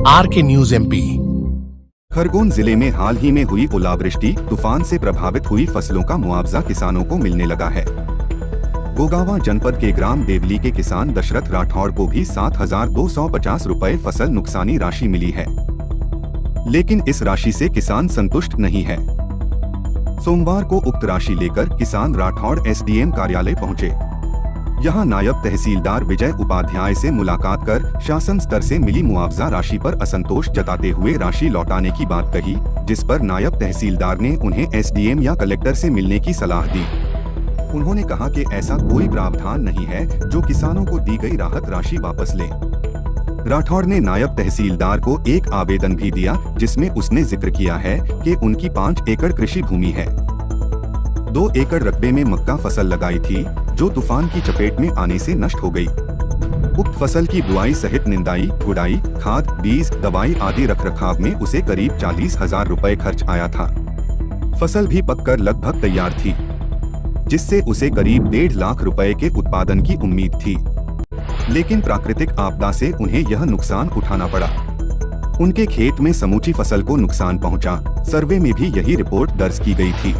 RK news MP। Khargone जिले में हाल ही में हुई ओलावृष्टि तूफान से प्रभावित हुई फसलों का मुआवजा किसानों को मिलने लगा है। गोगावा जनपद के ग्राम देवली के किसान दशरथ राठौड़ को भी 7,250 रुपए फसल नुकसानी राशि मिली है, लेकिन इस राशि से किसान संतुष्ट नहीं है। सोमवार को उक्त राशि लेकर किसान राठौड़ SDM कार्यालय पहुंचे। यहां नायब तहसीलदार विजय उपाध्याय से मुलाकात कर शासन स्तर से मिली मुआवजा राशि पर असंतोष जताते हुए राशि लौटाने की बात कही, जिस पर नायब तहसीलदार ने उन्हें SDM या कलेक्टर से मिलने की सलाह दी। उन्होंने कहा कि ऐसा कोई प्रावधान नहीं है जो किसानों को दी गई राहत राशि वापस ले। राठौड़ ने नायब तहसीलदार को एक आवेदन भी दिया, जिसमें उसने जिक्र किया है कि उनकी 5 एकड़ कृषि भूमि है। 2 एकड़ रकबे में मक्का फसल लगाई थी, जो तूफान की चपेट में आने से नष्ट हो गई। उक्त फसल की बुआई सहित निंदाई, गुड़ाई, खाद, बीज, दवाई आदि रखरखाव में उसे करीब 40,000 रुपए खर्च आया था। फसल भी पककर लगभग तैयार थी, जिससे उसे करीब 1.5 लाख रुपए के उत्पादन की उम्मीद थी, लेकिन प्राकृतिक आपदा से उन्हें यह नुकसान उठाना पड़ा। उनके खेत में समूची फसल को नुकसान पहुंचा। सर्वे में भी यही रिपोर्ट दर्ज की गई थी।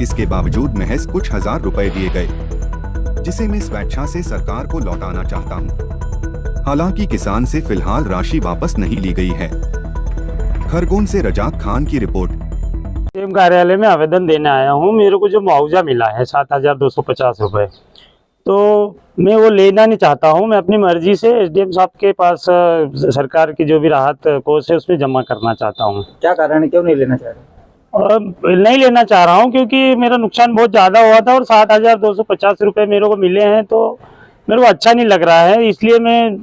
इसके बावजूद महज कुछ हजार रुपए दिए गए, जिसे मैं स्वेच्छा से सरकार को लौटाना चाहता हूं। हालांकि किसान से फिलहाल राशि वापस नहीं ली गई है। खरगोन से रजाक खान की रिपोर्ट। SDM कार्यालय में आवेदन देने आया हूं। मेरे को जो मुआवजा मिला है 7,250 रुपए, तो मैं वो लेना नहीं चाहता हूं। मैं अपनी मर्जी से SDM साहब के पास सरकार की जो भी राहत कोष है उसमें जमा करना चाहता हूं। क्या कारण है, क्यों नहीं लेना चाह रहे? नहीं लेना चाह रहा हूं क्योंकि मेरा नुकसान बहुत ज़्यादा हुआ था और 7,250 रुपये मेरे को मिले हैं, तो मेरे को अच्छा नहीं लग रहा है, इसलिए मैं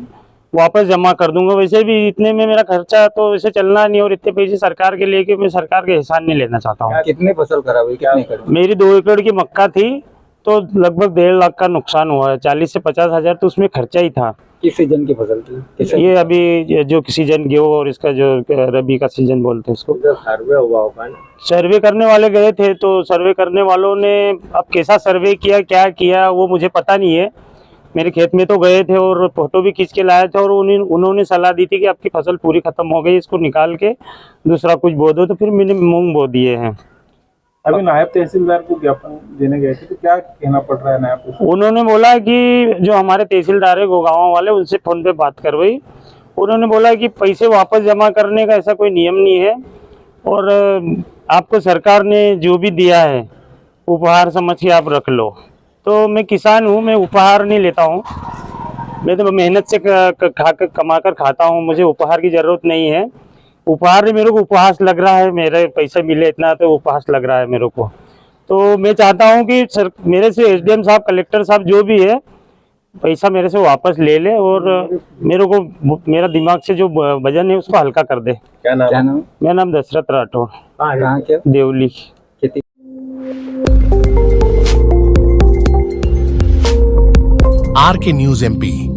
वापस जमा कर दूंगा। वैसे भी इतने में मेरा खर्चा तो वैसे चलना नहीं, और इतने पैसे सरकार के लेके मैं सरकार के एहसान नहीं लेना चाहता हूँ। कितनी फसल खराब हुई, कितनी एकड़? मेरी 2 एकड़ की मक्का थी, तो लगभग 1.5 लाख का नुकसान हुआ है। 40 से 50 हजार तो उसमें खर्चा ही था। किस सीजन की फसल थी? ये अभी जो सीजन गेहूँ और इसका जो रबी का सीजन बोलते हैं उसको। सर्वे हुआ होगा ना? सर्वे करने वाले गए थे, तो सर्वे करने वालों ने अब कैसा सर्वे किया, क्या किया, वो मुझे पता नहीं है। मेरे खेत में तो गए थे और फोटो भी खींच के लाए थे, और उन्होंने सलाह दी थी कि आपकी फसल पूरी खत्म हो गई, इसको निकाल के दूसरा कुछ बो दो। तो फिर मैंने मूंग बो दिए हैं। अभी नायब तहसीलदार को ज्ञापन देने गए थे, तो क्या कहना पड़ रहा है नायब? उन्होंने बोला कि जो हमारे तहसीलदार है गोगावा वाले, उनसे फोन पे बात करवाई। उन्होंने बोला कि पैसे वापस जमा करने का ऐसा कोई नियम नहीं है, और आपको सरकार ने जो भी दिया है उपहार समझ के आप रख लो। तो मैं किसान हूँ, मैं उपहार नहीं लेता हूँ। मैं तो मेहनत से कमा कर खाता हूँ, मुझे उपहार की ज़रूरत नहीं है। उपहार मेरे को उपहास लग रहा है, मेरे पैसे मिले इतना तो उपहास लग रहा है मेरे को। तो मैं चाहता हूँ कि सर मेरे से SDM साहब, कलेक्टर साहब जो भी है, पैसा मेरे से वापस ले ले, और मेरे को मेरा दिमाग से जो वजन है उसको हल्का कर दे। क्या नाम? मेरा नाम Dashrath Rathore, Deoli. RK news MP।